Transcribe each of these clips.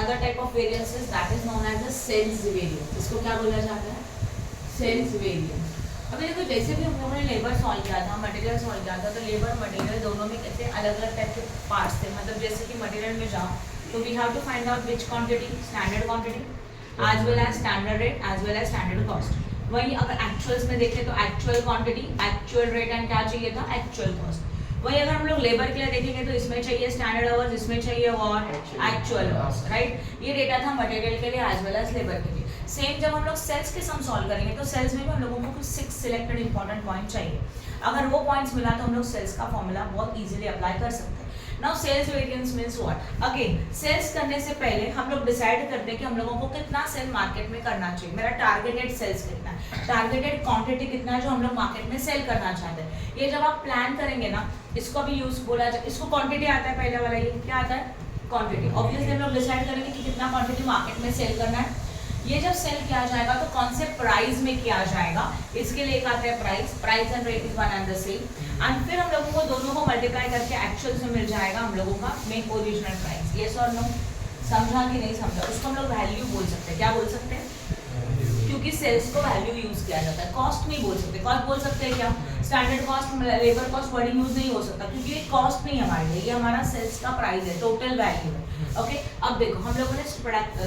another type of variance is that is known as the sales variance. इसको क्या बोला जाता है? Sales variance. अभी देखो जैसे भी हम लोगों ने लेबर सॉल्व किया था, मटेरियल सॉल्व किया था, तो लेबर मटेरियल दोनों में कैसे अलग अलग टाइप के पार्ट्स थे. मतलब जैसे कि मटेरियल में जाओ तो we have to find out which quantity, standard quantity as well as standard rate as well as standard cost. वही अगर एक्चुअल्स में देखें तो actual quantity, actual rate and क्या चाहिए था, एक्चुअल कॉस्ट. वही अगर हम लोग लेबर के लिए देखेंगे तो इसमें चाहिए स्टैंडर्ड आवर्स, इसमें चाहिए और एक्चुअल आवर्स, राइट. ये डेटा था मटेरियल के लिए एज वेल एज लेबर के लिए. सेम जब हम लोग सेल्स के सम सॉल्व करेंगे तो सेल्स में भी हम लोगों को कुछ 6 सिलेक्टेड इंपॉर्टेंट पॉइंट चाहिए. अगर वो पॉइंट्स मिला तो हम लोग सेल्स का फॉर्मूला बहुत इजीली अप्लाई कर सकते हैं. Now sales variance means what. Again sales करने से पहले हम लोग डिसाइड करते हैं कि हम लोगों को कितना सेल मार्केट में करना चाहिए. मेरा टारगेटेड सेल्स कितना है, टारगेटेड क्वांटिटी कितना है जो हम लोग मार्केट में सेल करना चाहते हैं. ये जब आप प्लान करेंगे ना, इसको भी यूज बोला जाए. इसको क्वांटिटी आता है पहले वाला, ये क्या आता है, क्वांटिटी. ऑब्वियसली हम लोग डिसाइड करेंगे कि कितना क्वांटिटी मार्केट में सेल करना है. ये जब सेल किया जाएगा तो कौन से प्राइस में किया जाएगा, इसके लिए एक आता है price. Price and rate is one and the same. And फिर हम लोगों को दोनों को मल्टीप्लाई करके एक्चुअल्स में मिल जाएगा हम लोगों का मेक ओरिजिनल प्राइस. यस और नो, समझा कि नहीं समझा. उसको हम लोग वैल्यू बोल सकते हैं. क्या बोल सकते हैं? क्योंकि सेल्स को वैल्यू यूज किया जाता है. कॉस्ट नहीं बोल सकते. कॉस्ट बोल सकते हैं क्या, standard cost, labour cost wording use नहीं हो सकता क्योंकि ये कॉस्ट नहीं है हमारे लिए, ये हमारा सेल्स का प्राइस है, टोटल वैल्यू है. ओके अब देखो हम लोगों ने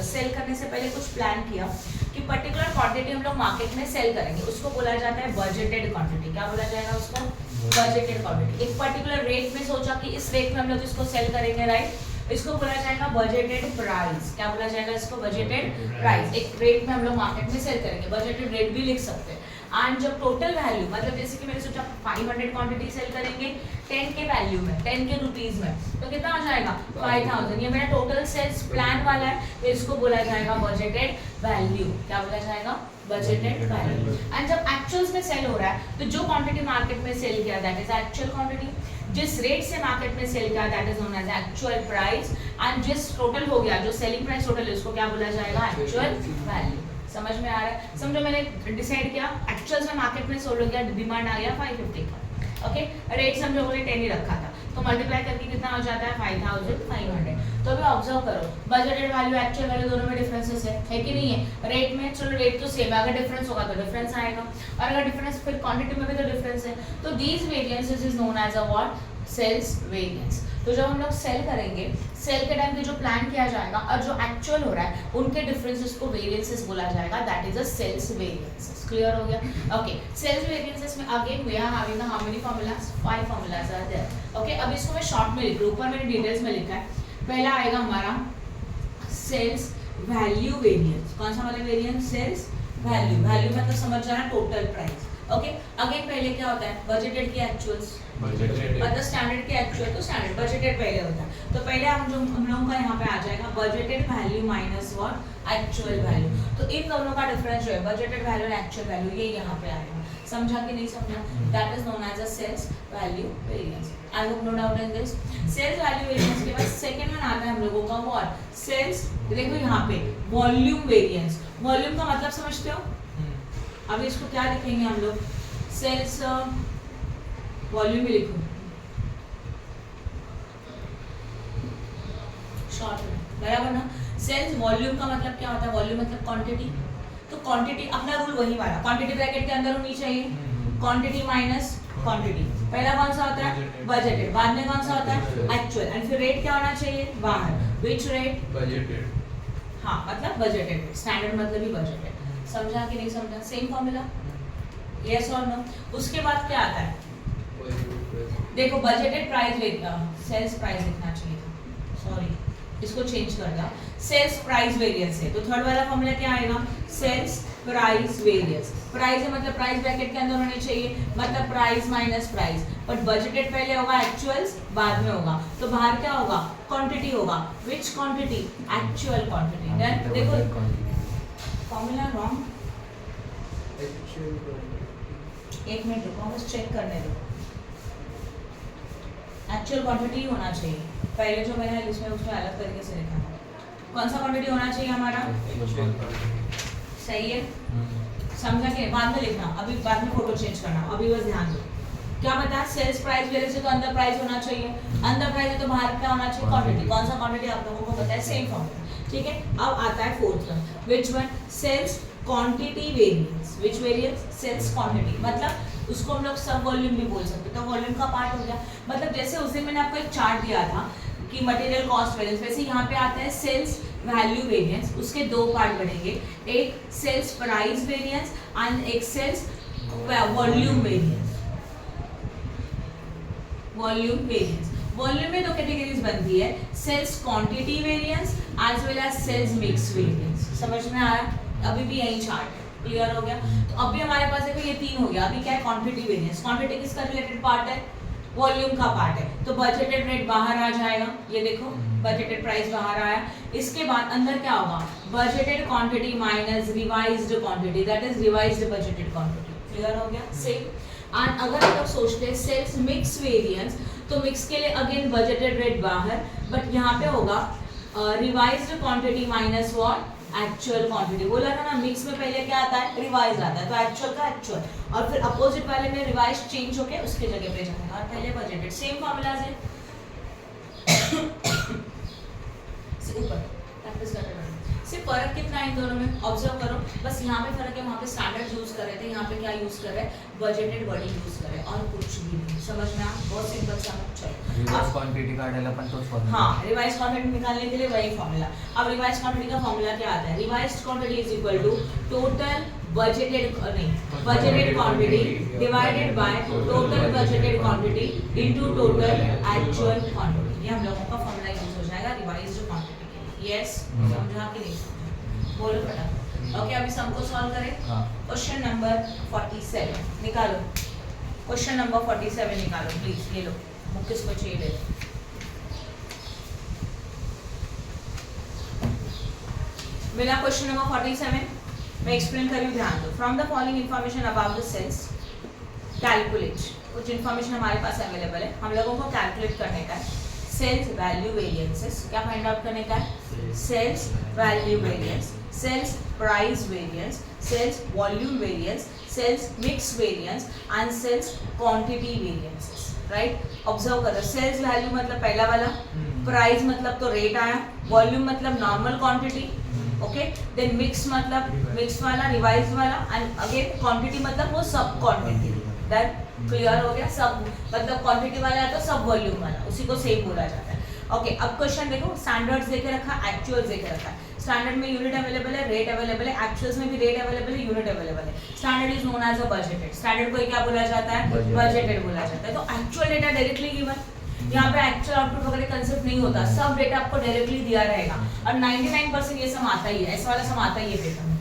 सेल करने से पहले कुछ प्लान किया कि पर्टिकुलर क्वांटिटी हम लोग मार्केट में सेल करेंगे. उसको बोला जाता है बजटेड क्वांटिटी. क्या बोला जाएगा उसको? Budgeted quantity. एक पर्टिकुलर रेट में सोचा कि इस रेट में हम लोग इसको सेल करेंगे, राइट. इसको बोला जाएगा बजटेड प्राइस. क्या बोला जाएगा इसको? Budgeted price. एक रेट में हम लोग मार्केट में सेल करेंगे, बजटेड रेट भी लिख सकते हैं. एंड जब टोटल वैल्यू, मतलब जैसे कि मैंने सोचा 500 क्वांटिटी सेल करेंगे 10 के वैल्यू में, 10 के रुपीस में, तो कितना हो जाएगा 5000. ये मेरा टोटल सेल्स प्लान वाला है, तो इसको बोला जाएगा बजटेड वैल्यू. क्या बोला जाएगा? Budgeted value. एंड जब एक्चुअल्स में सेल हो रहा है तो जो क्वांटिटी मार्केट में सेल किया दैट इज एक्चुअल क्वांटिटी. जिस रेट से मार्केट में सेल किया that is known as actual price. And जिस टोटल हो गया, जो सेलिंग प्राइस टोटल है, उसको क्या बोला जाएगा? Actual value. समझ में आ रहा है? समझो मैंने डिसाइड किया एक्चुअल्स में मार्केट में सोल्ड हो गया, डिमांड आ गया 550 का. ओके रेट हम लोगों ने 10 ही रखा था, तो मल्टीप्लाई करके कितना हो जाता है 5500. तो अभी ऑब्जर्व करो, बजटेड वैल्यू एक्चुअल वैल्यू दोनों में डिफरेंसेस है कि नहीं है. रेट में चलो रेट तो सेम है, अगर डिफरेंस होगा तो डिफरेंस आएगा, और अगर डिफरेंस फिर क्वांटिटी में भी तो डिफरेंस है. तो these variances is known as a what? Sales variance. तो जब हम लोग सेल करेंगे, सेल के टाइम पे जो प्लान किया जाएगा और जो एक्चुअल हो रहा है, उनके डिफरेंसेस को वेरिएंसेस बोला जाएगा. That is a sales variances. Clear हो गया? ओके सेल्स वेरिएंसेस में again we are having how many formulas? 5 formulas are there. Okay अब इसको मैं शॉर्ट में लिख रही हूं, ऊपर मैंने डिटेल्स में लिखा है. पहला आएगा हमारा सेल्स वैल्यू वेरिएंस. कौन सा वाला वेरिएंस? Sales value. वैल्यू मतलब समझ जाना टोटल प्राइस. ओके अगेन पहले क्या होता है? बजटेड की एक्चुअल्स, मतलब स्टैंडर्ड की एक्चुअल तो स्टैंडर्ड, बजटेड पहले होता है. तो पहले हम लोगों का यहाँ पे आ जाएगा budgeted value minus what? Actual value. तो इन दोनों का डिफरेंस जो है बजटेड वैल्यू और एक्चुअल वैल्यू, ये यहाँ पे आएगा. समझा कि नहीं समझा? That is known as a sales value variance. I hope no doubt in this. Sales value variance के बाद सेकंड वन आता है हम लोगों का व्हाट? सेल्स. देखो यहाँ पे वॉल्यूम वेरिएंस. वॉल्यूम का मतलब समझते हो? अभी इसको क्या लिखेंगे हम लोग? सेल्स वॉल्यूम ही लिखो शॉर्ट में, बराबर ना. सेल्स वॉल्यूम का मतलब क्या होता है? वॉल्यूम मतलब क्वांटिटी. तो क्वांटिटी अपना रूल वही वाला, क्वांटिटी ब्रैकेट के अंदर होनी चाहिए. Quantity minus quantity. पहला कौन सा होता है? बजटेड. बाद में कौन सा होता है? एक्चुअल. एंड फिर रेट क्या होना चाहिए? बाहर. Which rate? बजटेड. हाँ मतलब बजटेड. स्टैंडर्ड मतलब ही बजटेड. समझा कि नहीं समझा? Same formula. यस और नो. उसके बाद क्या आता है? देखो बजटेड प्राइस लिखना, सेल्स प्राइस लिखना चाहिए था, सॉरी इसको चेंज कर दिया. सेल्स प्राइस वेरिएंस है, तो थर्ड वाला फॉर्मूला क्या आएगा? Sales price variance. प्राइस है मतलब प्राइस ब्रैकेट के अंदर होनी चाहिए, मतलब price minus price. But budgeted पहले होगा, एक्चुअल्स बाद में होगा. तो बाहर क्या होगा? क्वांटिटी होगा. Which quantity? Actual quantity. Then देखो फॉर्मूला रॉन्ग, एक मिनट रुको बस चेक करने दो. एक्चुअल क्वांटिटी होना चाहिए. पहले जो मैंने इसमें उसमें अलग तरीके से लिखा था. कौन सा क्वांटिटी होना चाहिए हमारा? सही है. समझा कि बाद में लिखना, अभी बाद में फोटो चेंज करना, अभी बस ध्यान दो. क्या बताया, सेल्स प्राइस वेरिएंस है तो अंदर प्राइस होना चाहिए, अंदर प्राइस है तो बाहर क्या होना चाहिए, क्वांटिटी। कौन सा क्वांटिटी आप लोगों को पता है, सेम फॉर्मूला, ठीक है। अब आता है fourth one, which one, sales quantity variance, which variance, sales quantity, मतलब उसको हम लोग सब वॉल्यूम भी बोल सकते हैं, तो वॉल्यूम का पार्ट हो गया। मतलब जैसे उस दिन मैंने आपको एक चार्ट दिया था कि मटेरियल कॉस्ट वेरिएंस, वैसे यहाँ पे आता है सेल्स वैल्यू वेरिएंस, उसके दो पार्ट बनेंगे, एक सेल्स प्राइस वेरिएंस एंड एक sales volume variance. Volume variance, volume में दो कैटेगरीज बनती है, sales quantity variance as well as sales mix variance. समझ में आया, अभी भी यही चार्ट है, क्लियर हो गया। तो अभी हमारे पास देखो ये तीन हो गया, अभी क्या है, क्वांटिटी वेरिएंस। क्वांटिटी किसका रिलेटेड पार्ट है, वॉल्यूम का पार्ट है, तो बजटेड रेट बाहर आ जाएगा, ये देखो बजटेड प्राइस बाहर आया। इसके बाद अंदर क्या होगा, budgeted quantity minus revised quantity, that is revised budgeted quantity, clear हो गया। सेम एंड अगर आप लोग सोचते हैं सेल्स मिक्स वेरिएंस, तो मिक्स के लिए अगेन बजटेड रेट बाहर, बट यहाँ पे होगा revised quantity minus what, actual quantity. बोला था ना मिक्स में पहले क्या आता है, रिवाइज आता है, तो एक्चुअल का एक्चुअल, और फिर अपोजिट वाले में रिवाइज चेंज होके उसके जगह पे जाएगा, और पहले बजटेड। सेम फॉर्मूलाज है ऊपर प्रैक्टिस करते हैं। सिर्फ फर्क कितना है इन दोनों में, ऑब्जर्व करो, बस यहाँ पे फर्क है, वहाँ पे स्टैंडर्ड यूज कर रहे थे, यहाँ पे क्या यूज कर रहे हैं, बजटेड वर्डिंग यूज कर रहे हैं, और कुछ भी नहीं। समझ में आ, बहुत सिंपल सा चलो। रिवाइज क्वांटिटी काढायला पण तोच फॉर्मूला। हाँ, रिवाइज क्वांटिटी निकालने के लिए वही फॉर्मूला। अब रिवाइज क्वांटिटी का फॉर्मूला क्या आता है, revised quantity is equal to total budgeted budgeted quantity divided by total budgeted quantity into total actual quantity. ये हम लोगों का फॉर्मूला यूज हो जाएगा रिवाइज्ड क्वांटिटी के लिए। यस, समझा कि नहीं समझा, बोलो फटाफट। ओके, अभी सम को सॉल्व करें। क्वेश्चन नंबर 47 निकालो, क्वेश्चन नंबर 47 निकालो प्लीज, ये लो बुक, किसको चाहिए ले लो। मेरा क्वेश्चन नंबर 47 मैं एक्सप्लेन करी हूँ, ध्यान दो। From the following information about the sales calculate, कुछ इन्फॉर्मेशन हमारे पास अवेलेबल है, हम लोगों को कैलकुलेट करने का है सेल्स वैल्यू वेरिएंसेस। क्या फाइंड आउट करने का है, sales value variance, sales price variance, sales volume variance, sales mix variance and sales quantity variances. Right, observe करो, सेल्स वैल्यू मतलब पहला वाला, प्राइस मतलब तो रेट आया, वॉल्यूम मतलब normal quantity, okay, then mix मतलब मिक्स वाला, रिवाइज वाला, एंड अगेन क्वांटिटी मतलब वो सब क्वांटिटी। डन, क्लियर हो गया। सब मतलब क्वांटिटी वाला है तो सब वॉल्यूम वाला, उसी को सेम बोला जाता है। ओके, अब क्वेश्चन देखो, स्टैंडर्ड्स देके रखा, एक्चुअल्स देके रखा है। स्टैंडर्ड में यूनिट अवेलेबल है, रेट अवेलेबल है, एक्चुअल्स में भी रेट अवेलेबल है, यूनिट अवेलेबल है। Standard is known as a budgeted, standard को क्या बोला जाता है, बजटेड बोला जाता है। तो एक्चुअल डेटा डायरेक्टली गिवन, यहाँ पे एक्चुअल आउटपुट वगैरह कंसेप्ट नहीं होता, सब डेटा आपको डायरेक्टली दिया रहेगा, और 99% ये सम आता ही है, ऐसा वाला सम आता ही है पेपर में,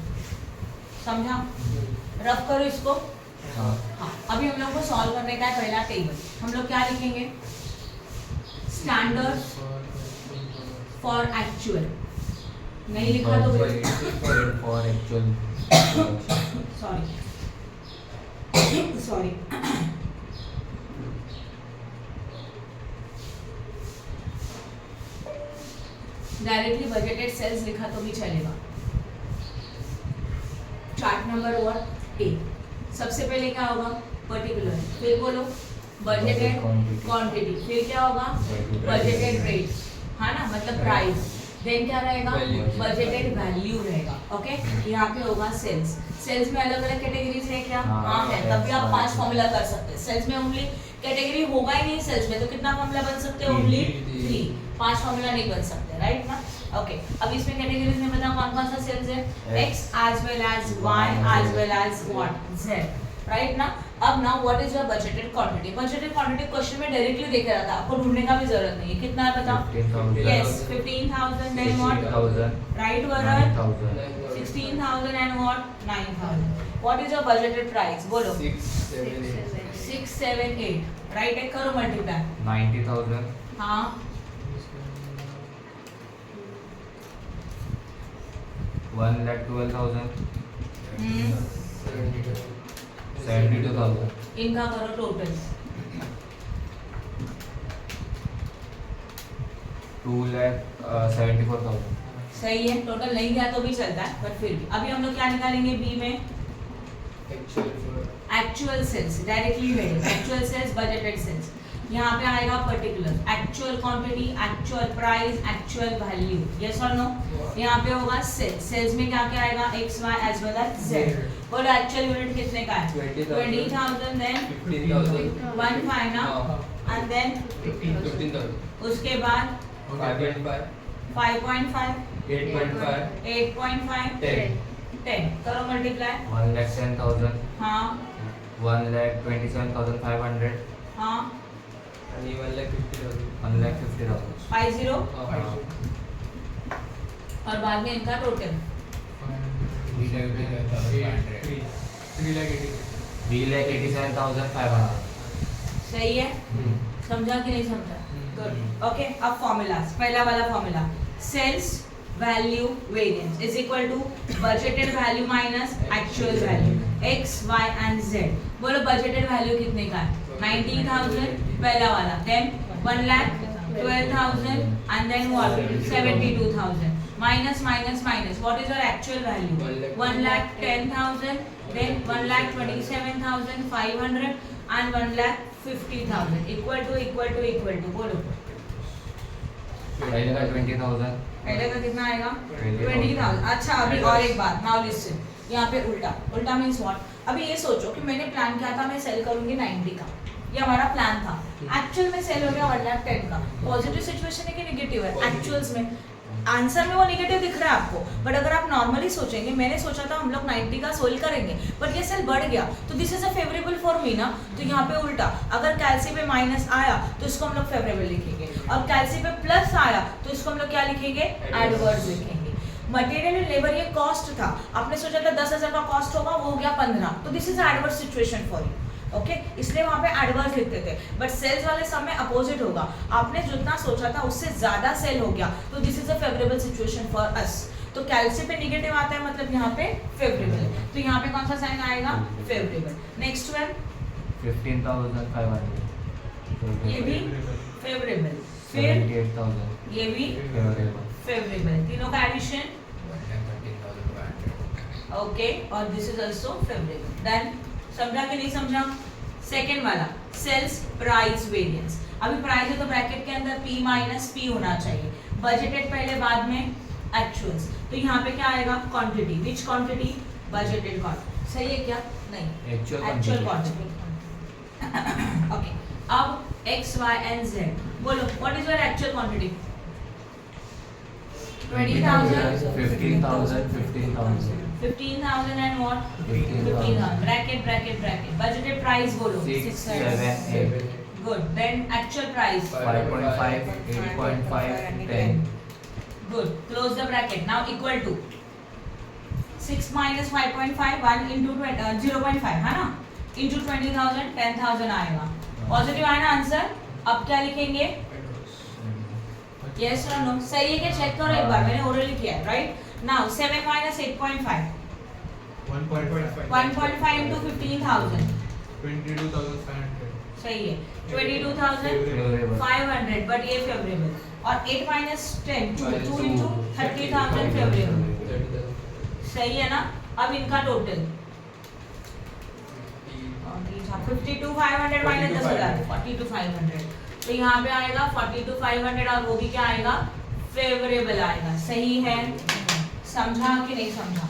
समझा। रफ करो इसको। हाँ, अभी हम लोग को सॉल्व करने का है पहला टेबल। हम लोग क्या लिखेंगे, स्टैंडर्ड फॉर एक्चुअल, नहीं लिखा तो for actual, sorry directly budgeted sales लिखा तो भी चलेगा। चार्ट नंबर 1 ए, सबसे पहले क्या होगा, पर्टिकुलर, फिर बोलो बजटेड क्वांटिटी, फिर क्या होगा, बजटेड रेट, हाँ ना, मतलब प्राइस, देन क्या रहेगा, बजटेड वैल्यू रहेगा। ओके, यहाँ पे होगा सेल्स। सेल्स में अलग अलग कैटेगरीज है क्या, हाँ है, तब भी आप 5 फॉर्मूला कर सकते हैं। सेल्स में ओनली कैटेगरी होगा ही नहीं, सेल्स में तो कितना फॉर्मूला बन सकते हैं, ओनली 3, 5 फॉर्मूला नहीं बन सकते, राइट ना। ओके, अब इसमें कैटेगरीज में बताओ कौन कौन सा सेल्स है, X as well as Y as well as what, Z, right ना। अब now what is your budgeted quantity, budgeted quantity question में डायरेक्टली देख रहा था, आपको ढूंढने का भी जरूरत नहीं है। कितना है बताओ, यस 15,000, देन व्हाट, राइट वरन 16,000 and what 9,000। What is your budgeted price, बोलो 6, 7, 8, राइट है, करो मल्टीप्लाई 90,000, हाँ 1,12,000, 72,000, इनका करो टोटल 2,74,000। सही है, टोटल नहीं गया तो भी चलता है, बट फिर भी अभी हम लोग क्या निकालेंगे, बी में actual sales directly headed, actual sales budgeted sales. यहाँ पे आएगा particular, actual quantity, actual price, actual value, yes और नो। यहाँ पे होगा सेल्स, सेल्स में क्या क्या आएगा, X Y as well as Z. बोलो एक्चुअल यूनिट कितने का है, 20,000, देन 15 ना, एंड देन उसके बाद 5.5, 8.5, 10 करो मल्टीप्लाई। 1,10,000, हाँ 1,27,500, हाँ 1,50,000। 50 और बाद में इनका टोटल 3,87,500। सही है, समझा कि नहीं समझा? Good, okay. अब फॉर्मूलाज, पहला वाला formula, sales value variance is equal to budgeted value minus actual value, X Y and Z. बोलो बजटेड वैल्यू कितने का है, 90,000 पहला वाला, then 1,12,000 and then what 72,000 minus minus minus, what is your actual value, 1,10,000, then 1,27,500 and 1,50,000 equal to बोलो पहले का 20,000, पहले का कितना आएगा 20,000। 20,000। अच्छा अभी और एक बात, नाउ लिसन, यहाँ पे उल्टा मीन्स व्हाट। अभी ये सोचो कि मैंने प्लान किया था मैं सेल करूंगी 90 का, ये हमारा प्लान था, एक्चुअल में सेल हो गया 1,10,000 का। पॉजिटिव सिचुएशन है कि नेगेटिव है, एक्चुअल्स में आंसर में वो नेगेटिव दिख रहा है आपको, बट अगर आप नॉर्मली सोचेंगे, मैंने सोचा था हम लोग 90 का सोल्व करेंगे बट ये सेल बढ़ गया, तो this is a favourable for me ना। तो यहाँ पे उल्टा, अगर कैल्सी पे माइनस आया तो इसको हम लोग फेवरेबल लिखेंगे, और कैल्सी पे प्लस आया तो इसको हम लोग क्या लिखेंगे, एडवर्स लिखेंगे। मटेरियल एंड लेबर ये कॉस्ट था, आपने सोचा था 10,000 का कॉस्ट होगा, वो हो गया 15, तो this is adverse situation for you, okay. इसलिए वहां पे एडवर्स लिखते थे, बट सेल्स वाले सम में अपोजिट होगा, आपने जितना सोचा था उससे ज्यादा सेल हो गया, तो this is a favourable situation for us. तो कैल्सी पे नेगेटिव आता है, मतलब यहाँ पे फेवरेबल, तो यहाँ पे कौन सा साइन आएगा, फेवरेबल। नेक्स्ट वन 15,500, ये भी फेवरेबल, फिर 78,000 ये भी फेवरेबल। फेवरेबल, तीनों का एडिशन, ओके, और this is also favourable. Then समझा कि नहीं समझा? सेकेंड वाला सेल्स प्राइस वेरिएंस, अभी प्राइस है तो ब्रैकेट के अंदर P माइनस P होना चाहिए, बजटेड पहले बाद में एक्चुअल्स, तो यहाँ पे क्या आएगा, क्वांटिटी, विच क्वांटिटी, बजटेड क्वांटिटी, सही है क्या, नहीं एक्चुअल क्वांटिटी, ओके। अब x y and z, बोलो what is your actual quantity, 20,000, 15,000 and what, 15,000, bracket, budgeted price बोलो 6, 7, 8, good, then actual price 5.5, 8.5, 10. good, close the bracket, now equal to 6 minus 5.5, 1 into 0.5 है ना, into 20,000, 10,000 आएगा, positive आया ना answer. अब क्या लिखेंगे, yes or no, सही है क्या, चेक करो एक बार, मैंने ओरली किया है, राइट। Now 7 minus 8.5, 1.5 into 15,000, 22,500. सही है, 22,500, बट ये फेवरेबल, और 8 minus 10, 2 into 30,000 फेवरेबल, सही है ना। अब इनका टोटल 52,500 माइनस 10,000, 42,500, तो यहाँ पे आएगा 42,500, और वो भी क्या आएगा, फेवरेबल आएगा, सही है, समझा कि नहीं समझा,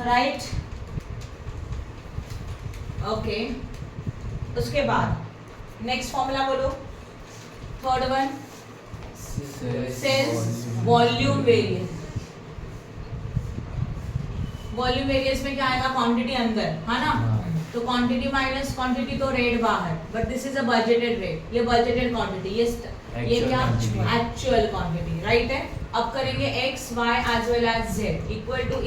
राइट, ओके। उसके बाद नेक्स्ट फॉर्मूला बोलो, third one, sales volume variance, volume variance में क्या आएगा, क्वांटिटी अंदर है ना, तो क्वांटिटी माइनस क्वांटिटी तो रेट बाहर, but this is a budgeted rate, ये बजटेड क्वांटिटी, ये क्या एक्चुअल क्वांटिटी, राइट है। अब करेंगे x y as well as z equal to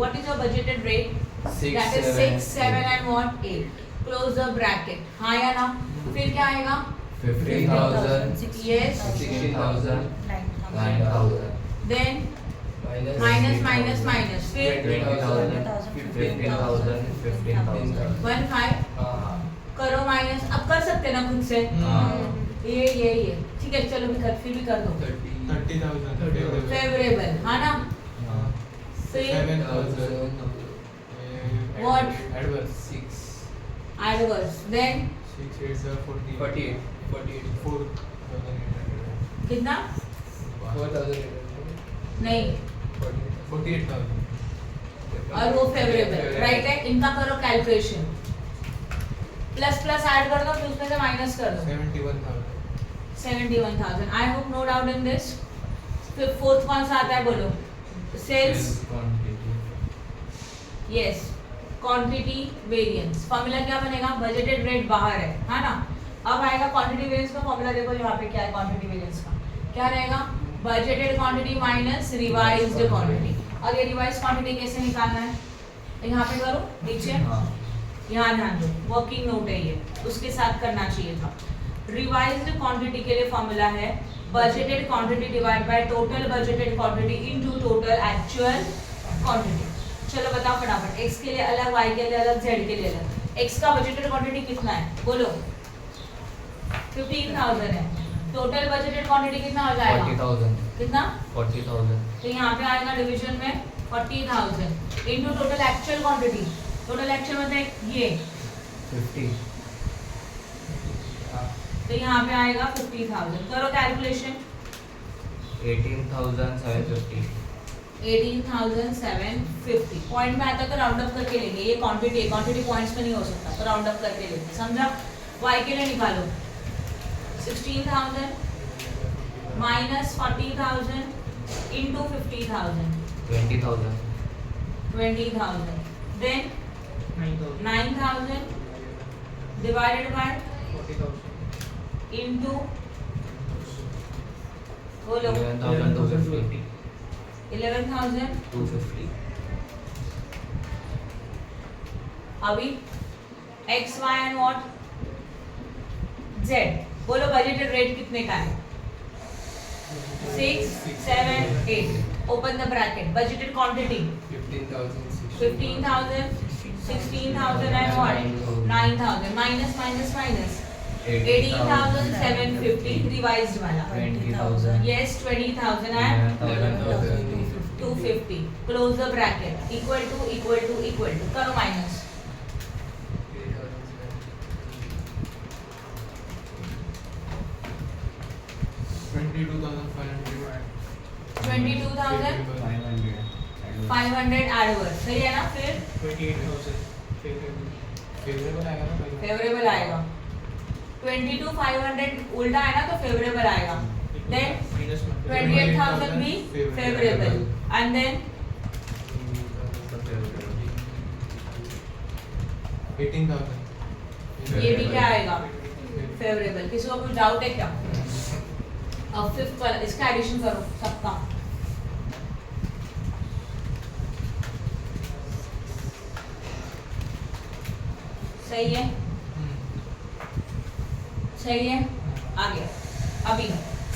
what is your budgeted rate, that is 6, 7 and what 8, close the bracket, हाँ या ना। फिर क्या आएगा, 50,000, yes, 60,000, 9,000, then minus minus minus, फिर 20,000, 15,000, 15,000, 1.5 करो माइनस, अब कर सकते ना खुद से, ये ठीक है, चलो फिर भी कर दो, 30,000 फेवरेबल है ना, फिर 7,000, What? Adverse. 6. Adverse. Then 6 8 are 40. 48. 4,800. कितना? 4,800. नहीं 48,000. और वो फेवरेबल राइट है. इनका करो कैलकुलेशन. प्लस प्लस ऐड कर दो फिर उसमें से माइनस कर दो. 71,000. 71,000. I hope no doubt in this. फिर फोर्थ कौन सा आता है बोलो. Sales. quantity. Yes. Quantity variance. Formula क्या बनेगा. बजटेड रेट बाहर है ना. अब आएगा क्वांटिटी वेरिएंस का फॉर्मूला. देखो यहाँ पे क्या है क्वांटिटी वेरिएंस का. क्या रहेगा. Budgeted quantity minus revised quantity. और ये रिवाइज्ड क्वांटिटी कैसे निकालना है. यहाँ पे करो नीचे. हाँ. यहाँ ध्यान दो. वर्किंग नोट है ये. उसके साथ करना चाहिए था. रिवाइज्ड क्वांटिटी के लिए फॉर्मूला है budgeted quantity divide by total budgeted quantity into total actual quantity. चलो बताओ फटाफट. x के लिए अलग, y के लिए अलग, z के लिए अलग. x का बजटेड क्वांटिटी कितना है बोलो. 15,000 है. टोटल बजटेड क्वांटिटी कितना हो जाएगा. 40,000. कितना. 40,000. तो यहाँ पे आएगा डिवीजन में 40,000 into total actual quantity. Total actual मतलब ये 50. तो यहाँ पे आएगा 50,000. करो कैलकुलेशन. 18,750. 18,750. पॉइंट में आता तो राउंड अप करके लेंगे. ये क्वांटिटी है. क्वांटिटी पॉइंट्स में नहीं हो सकता तो राउंड अप करके लेंगे. समझा. y के लिए निकालो. 16,000 minus 40,000 into 50,000. 20,000. 20,000. Then 9,000 divided by 40,000. Into बोलो 11,250. 11,250. अभी x y and what z. बोलो बजटेड रेट कितने का है. 6 7 8. Open the bracket. Budgeted quantity 15,000 16,000 and what 9,000 minus minus minus 18,750 revised वाला. 20,000. Yes 20,000 and 11,250. 250. Close the bracket. Equal to करो minus. 22,500 adverse. सही है ना. फिर 28,000. फेवरेबल आएगा ना. फेवरेबल आएगा. 22,500 उल्टा है ना तो फेवरेबल आएगा. देन 28,000 भी फेवरेबल एंड देन 18,000. ये भी क्या आएगा फेवरेबल. किसी को कुछ डाउट है क्या. अब फिफ्थ वाला इसका एडिशन करो सबका. सही है. सही है. आगे अभी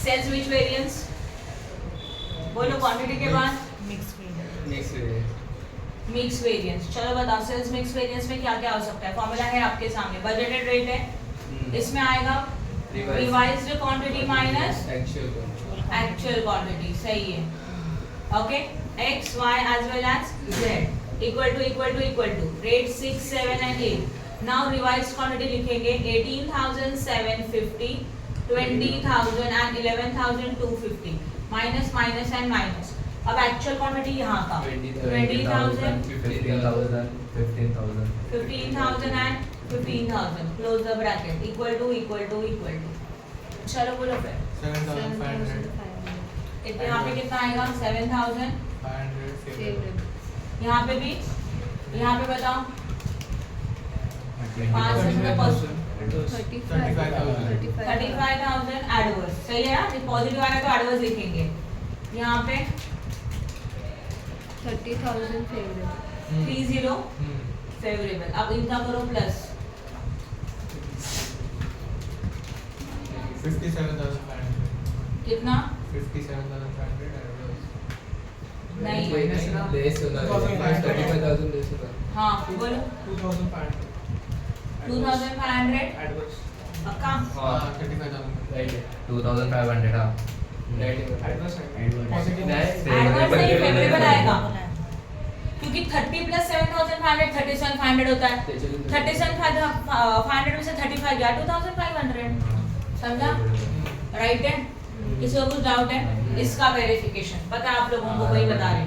सेल्स विच वेरिएंस बोलो. क्वांटिटी के बाद मिक्स वेरिएंस. चलो बताओ सेल्स मिक्स वेरिएंस में क्या क्या हो सकता है. फॉर्मूला है आपके सामने. बजटेड रेट है. इसमें आएगा revised quantity minus actual quantity. सही है. Okay. x y as well as z equal to rate 6 7 and 8. Now revised quantity लिखेंगे 18,750 20,000 and 11,250 minus minus and minus. अब एक्चुअल क्वांटिटी यहाँ का 20,000 15,000. 15,000 and 15,000. Close the bracket. Equal to चलो बोलो फिर. 7,500. यहाँ पे कितना आएगा 7,500. यहाँ पे भी. यहाँ पे बताओ 35,000 एडवर्स. सही है ना. पॉजिटिव आएगा तो एडवर्स लिखेंगे. यहाँ पे 30,000 फेवरेबल. 30 फेवरेबल. अब इनका करो प्लस. 57,500. कितना 57,500 नहीं. लेस होना. 35,000 लेस होना. हाँ बोलो 2,500. 2,500 Adverse. पक्का. हाँ. 35,000. Right. 2,500. हाँ. Adverse है. Positive. एडवर्स नहीं फेवरेबल आएगा. क्योंकि 30 प्लस 7,500 37,500 होता है। 37,500 में से 35 गया 2,500, समझा? राइट है? किसी को कुछ डाउट है? इसका वेरिफिकेशन पता है आप लोगों को, वही बता रहे।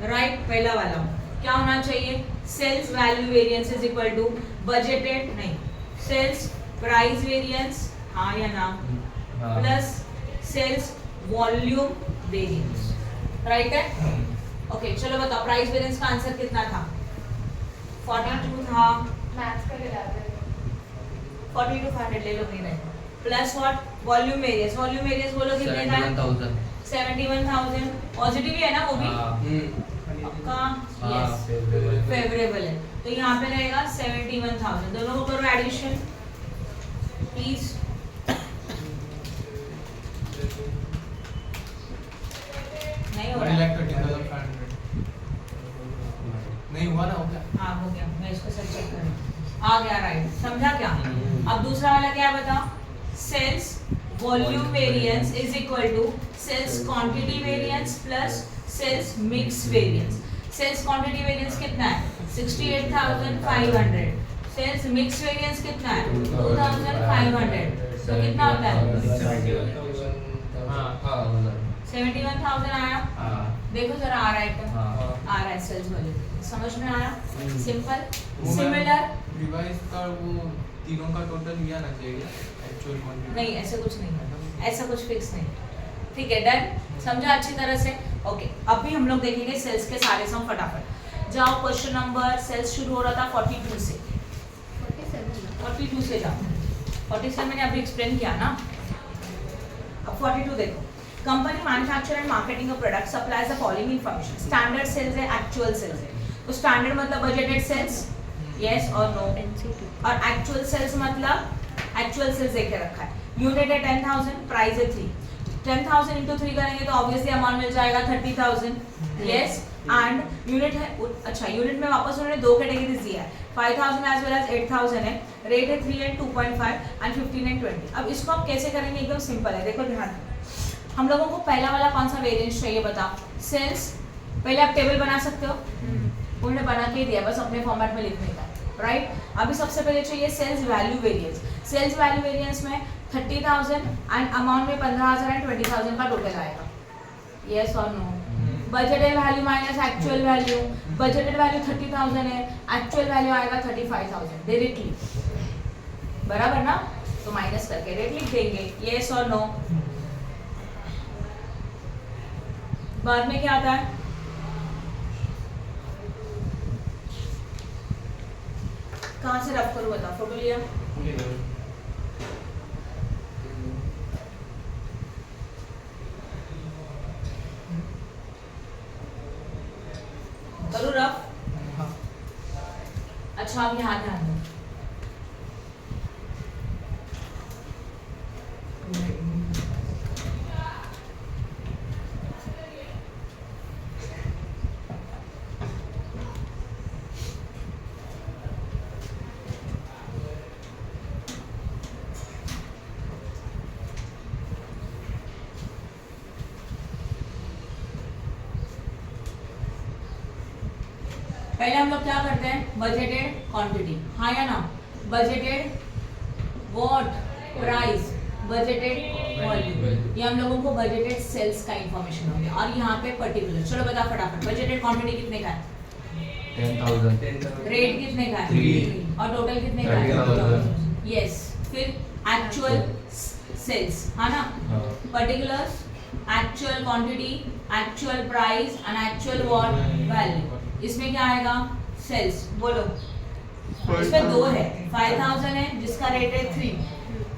राइट, पहला वाला क्या होना चाहिए? Sales value variance is equal to budgeted, नहीं, सेल्स प्राइस वेरिएंस, हाँ या ना, plus sales volume variance. Right है? ओके, चलो बताओ प्राइस वेरिएंस का आंसर कितना था? 42 था। मैथ्स का गिरा दे 42,500 ले लो, नहीं रहे। Plus what? Volume variance. Volume variance बोलो कितने था? 71,000। पॉजिटिव ही है ना वो भी? पक्का? यस, फेवरेबल है। तो यहाँ पे रहेगा 71,000। दोनों को करो एडिशन प्लीज। नहीं हो रहा? 1,13,500 नहीं हुआ ना, हो गया? हाँ हो गया, मैं इसको सर चेक कर रही हूँ। आ गया, राइट। समझा क्या? अब दूसरा वाला क्या है बताओ? Sales volume variance is equal to sales quantity variance plus sales mix variance. Sales quantity variance कितना है? 68,500। सेल्स मिक्स वेरिएंस कितना है? 2,500। तो कितना होता है? हाँ 71,000 आया। देखो जरा आ रहा है क्या? आ रहा है सेल्स वॉल्यूम, समझ में आया? सिंपल। सिमिलर रिवाइज का वो तीनों का टोटल लिया ना चाहिए एक्चुअल क्वांटिटी? नहीं, ऐसे कुछ नहीं है, ऐसा कुछ फिक्स नहीं। ठीक है, डन? समझा अच्छी तरह से? ओके, अभी हम लोग देखेंगे सेल्स के सारे सम फटाफट। जाओ क्वेश्चन नंबर, सेल्स शुरू हो रहा था 42 से। 42 से जाओ। 47 मैंने अभी एक्सप्लेन किया ना। अब 42 देखो। Company manufacture and marketing of product supplies the following information. Standard sales है, एक्चुअल सेल्स है। तो स्टैंडर्ड मतलब बजटेड सेल्स, यस और नो। और एक्चुअल सेल्स मतलब एक्चुअल सेल्स देके रखा है। यूनिट है 10,000, प्राइस है 3। 10,000 इंटू 3 करेंगे तो ऑब्वियसली अमाउंट मिल जाएगा 30,000, यस। एंड यूनिट है, अच्छा यूनिट में वापस उन्होंने दो कैटेगरीज दिया है, 5,000 एज वेल एज 8,000 है। रेट है 3 एंड 2.5 एंड 15 एंड 20। अब इसको आप कैसे करेंगे? एकदम सिंपल है, देखो ध्यान। हम लोगों को पहला वाला कौन सा वेरिएंस चाहिए बताओ? सेल्स। पहले आप टेबल बना सकते हो, उन्होंने बना के दिया, बस अपने फॉर्मेट में लिखने का, राइट? अभी सबसे पहले चाहिए sales value variance. Sales value variance में 30,000 एंड अमाउंट में 15,000 एंड 20,000 का टोटल आएगा, यस और no? Budgeted value minus actual value. Budgeted value 30,000 है, एक्चुअल वैल्यू आएगा 35,000 डायरेक्टली, बराबर ना? तो माइनस करके रेट लिख देंगे, यस और नो? बाद में क्या आता है? कहाँ से रफ करूँ बताओ? फोटो लिया? करूँ रफ? अच्छा अब यहाँ ध्यान दो। पहले हम लोग क्या करते हैं? बजटेड क्वांटिटी, हाँ या ना? Budgeted what? Price. Budgeted volume. ये हम लोगों को बजटेड सेल्स का इंफॉर्मेशन हो गया। और यहाँ पे पर्टिकुलर, चलो बता फटाफट। बजटेड क्वांटिटी कितने का है? 10,000। रेट कितने का है? 3। और टोटल कितने का है? 30,000। यस। फिर एक्चुअल सेल्स, है ना? Particulars, actual quantity, actual price and actual what? Value. इसमें क्या आएगा? सेल्स। बोलो। इसमें दो है, 5,000 है जिसका रेट है 3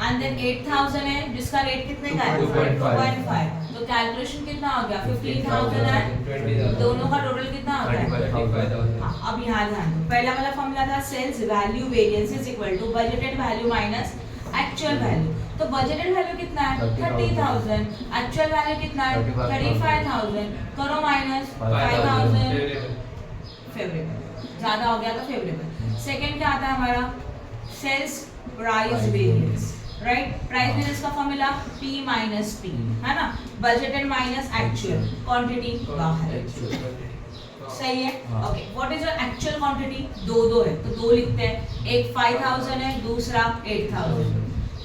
एंड देन 8,000 है जिसका रेट कितने का है? 2.5। तो कैलकुलेशन कितना हो गया? 15,000 है, दोनों का टोटल कितना होता है? 35,000। हाँ, अब यहाँ ध्यान दो। पहला वाला फॉर्मूला था sales value variance is equal to budgeted value minus actual value. तो बजटेड वैल्यू कितना है? 30,000। एक्चुअल वैल्यू कितना है? 35,000। करो माइनस 5,000। फेवरेबल, ज्यादा हो गया तो फेवरेबल। सेकंड क्या आता है हमारा? Sales price variance, right? Price variance का फॉर्मूला P माइनस P, है ना? बजटेड माइनस एक्चुअल, क्वांटिटी बाहर। सही है हाँ। Okay what is your actual quantity दो है तो दो लिखते हैं एक 5000 है दूसरा 8000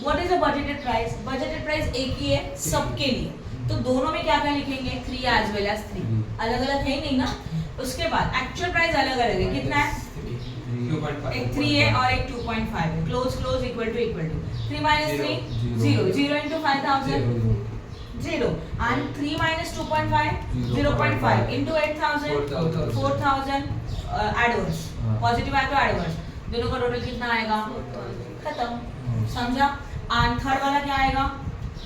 what is the budgeted price एक ही है सबके लिए तो दोनों में क्या क्या लिखेंगे 3 एज वेल एज 3 अलग अलग है ही नहीं ना उसके बाद एक्चुअल प्राइस अलग अलग है कितना है 2.5 एक 3 है और एक 2.5 है close equal to 3 minus 3 Zero. 0 into 5000 0 and 3 minus 2.5 0.5 into 8000 4000 adverse हाँ। पॉजिटिव है तो एडवर्स दोनों का टोटल कितना आएगा खत्म समझा एंड थर्ड वाला क्या आएगा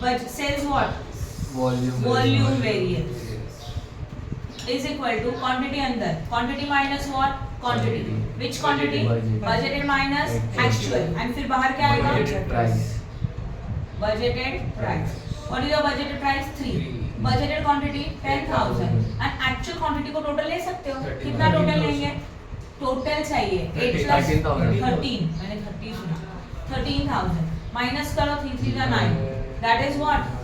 but sales what volume variance is equal to quantity अंदर quantity minus what quantity which quantity budgeted minus actual and फिर बाहर क्या आएगा budgeted price what is your budgeted price 3 budgeted quantity 10000 and actual quantity को total ले सकते हो कितना टोटल लेंगे टोटल चाहिए 8 plus 13 मैंने 30 सुना 13000 माइनस करो 3 3 का 9 that is what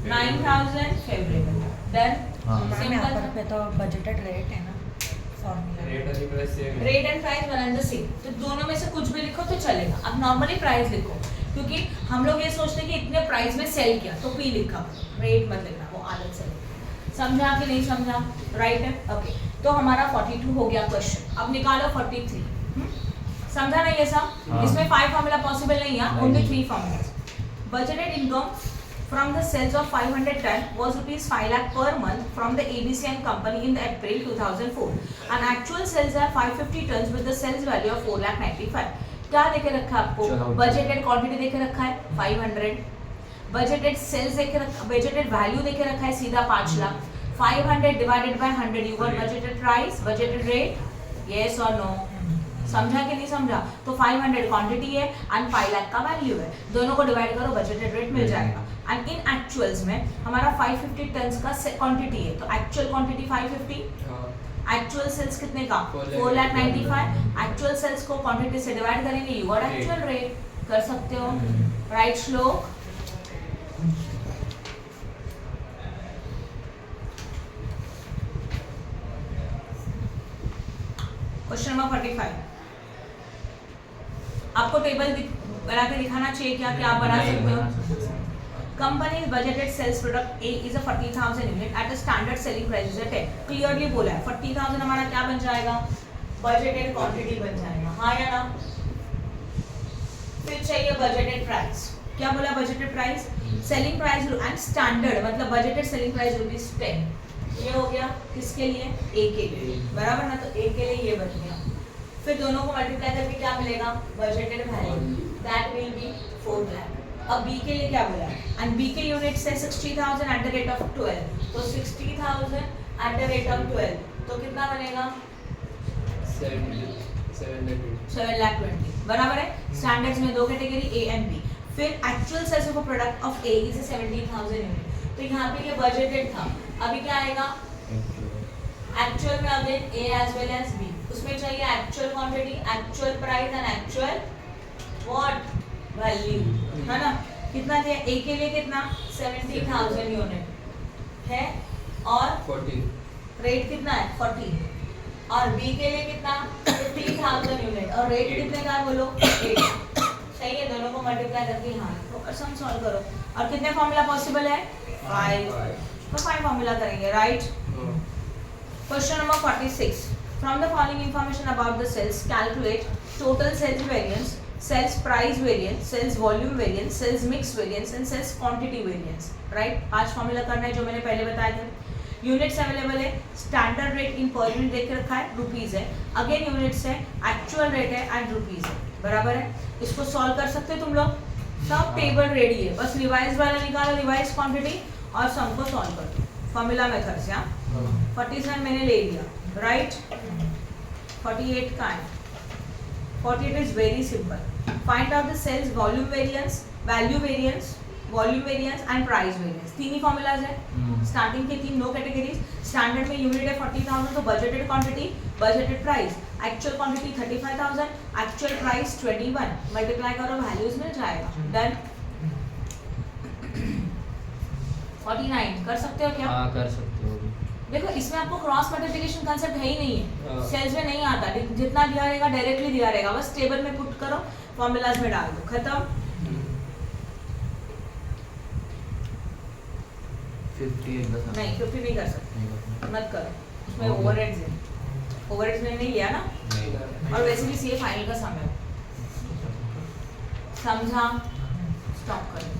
9000 favorable then simple पे तो बजटेड रेट है ना formula rate and price one and the same तो दोनों में से कुछ भी लिखो तो चलेगा अब नॉर्मली प्राइस लिखो क्योंकि हम लोग ये सोचते हैं कि इतने प्राइस में सेल किया तो पी लिखा रेट मत लिखना वो आदत से समझा कि नहीं समझा राइट है ओके तो हमारा 42 हो गया क्वेश्चन अब निकालो 43 समझा ना ये सब हाँ। इसमें 5 फार्मूला पॉसिबल नहीं है only 3 formulas budgeted income from the sales of 500 ton was rupees 5 lakh per month from the ABC and company in the April 2004 and actual sales are 550 tons with the sales value of 4 lakh 95 क्या देके रखा है आपको budgeted quantity देके रखा है 500 budgeted sales देके रखा बजटेड वैल्यू देके रखा है सीधा 5 lakh 500 divided by 100 you got budgeted price budgeted rate yes or no समझा कि नहीं समझा तो 500 क्वांटिटी है एंड 5 लाख का वैल्यू है दोनों को डिवाइड करो बजटेड रेट मिल जाएगा एंड इन एक्चुअल्स में हमारा 550 टन्स का क्वांटिटी है तो एक्चुअल क्वांटिटी 550 एक्चुअल सेल्स कितने का 4,95,000 एक्चुअल सेल्स को क्वांटिटी से डिवाइड करेंगे यू गॉट एक्चुअल रेट कर सकते हो राइट श्लोक क्वेश्चन नंबर 45 आपको टेबल बना के दिखाना चाहिए क्या कि आप बना सकते हो companies budgeted sales product A is a 40,000 unit at a standard selling price is 10 clearly बोला है 40,000 हमारा क्या बन जाएगा बजटेड क्वांटिटी बन जाएगा हाँ या ना फिर चाहिए बजटेड प्राइस क्या बोला budgeted price selling price and standard मतलब बजटेड सेलिंग प्राइस ₹10 ये हो गया किसके लिए ए के लिए बराबर ना तो ए के लिए ये बन गया फिर दोनों को मल्टीप्लाई करके क्या मिलेगा budgeted value that will be 4 lakh अब बी के लिए क्या बोला एंड बी के यूनिट से 60,000 एट द रेट ऑफ 12 तो 60,000 एट द रेट ऑफ 12 तो कितना बनेगा 7 लाख 20 बराबर है स्टैंडर्ड्स में दो कैटेगरी ए एंड बी फिर actual sales of a product of A is 70,000 unit तो यहाँ पे ये बजटेड था अभी क्या आएगा एक्चुअल में अगेन ए एज वेल एज बी उसमें चाहिए actual quantity actual price and actual what value है ना कितना दिया ए के लिए कितना 70,000 यूनिट है और 40 रेट कितना है 40 और बी के लिए कितना 50,000 यूनिट और रेट कितने का है बोलो 8 सही है दोनों को मल्टीप्लाई करके हाँ तो सम सॉल्व करो और कितने फॉर्मूला पॉसिबल है 5 तो 5 फॉर्मूला करेंगे right question number 46 from the following information about the sales calculate total sales variance sales price variance sales volume variance sales mix variance and sales quantity variance right 5 formula करना है जो मैंने पहले बताया था यूनिट्स अवेलेबल है standard rate in per unit देख के रखा है रुपीज है अगेन यूनिट्स है एक्चुअल रेट है एंड रुपीज है बराबर है इसको सॉल्व कर सकते हो तुम लोग सब टेबल रेडी है बस रिवाइज वाला निकालो रिवाइज क्वांटिटी और सम को सॉल्व कर दो फॉर्मूला मेथड से 47 मैंने ले लिया राइट 48 का है 48 is very simple find out the sales volume variance value variance volume variance and price variance तीन ही फॉर्मूलाज है स्टार्टिंग के तीन नो कैटेगरीज स्टैंडर्ड में यूनिट है 40,000 तो budgeted quantity budgeted price actual quantity 35,000 actual price 21 multiply करो values मिल जाएगा डन 49 कर सकते हो क्या हाँ कर सकते हो देखो इसमें आपको क्रॉस मल्टीप्लिकेशन कंसेप्ट है ही नहीं हाँ। है, सेल्स में नहीं आता, जितना दिया रहेगा डायरेक्टली दिया रहेगा, बस टेबल में पुट करो, फॉर्मूलाज में डाल दो, खत्म। 50 एक दस नहीं 50 नहीं कर सकते, नहीं करना। मत करो, उसमें Okay. ओवरहेड्स है, ओवरहेड्स में नहीं लिया ना, नहीं और वैसे भी सीए फाइनल का समय है। समझा, स्टॉप कर दो।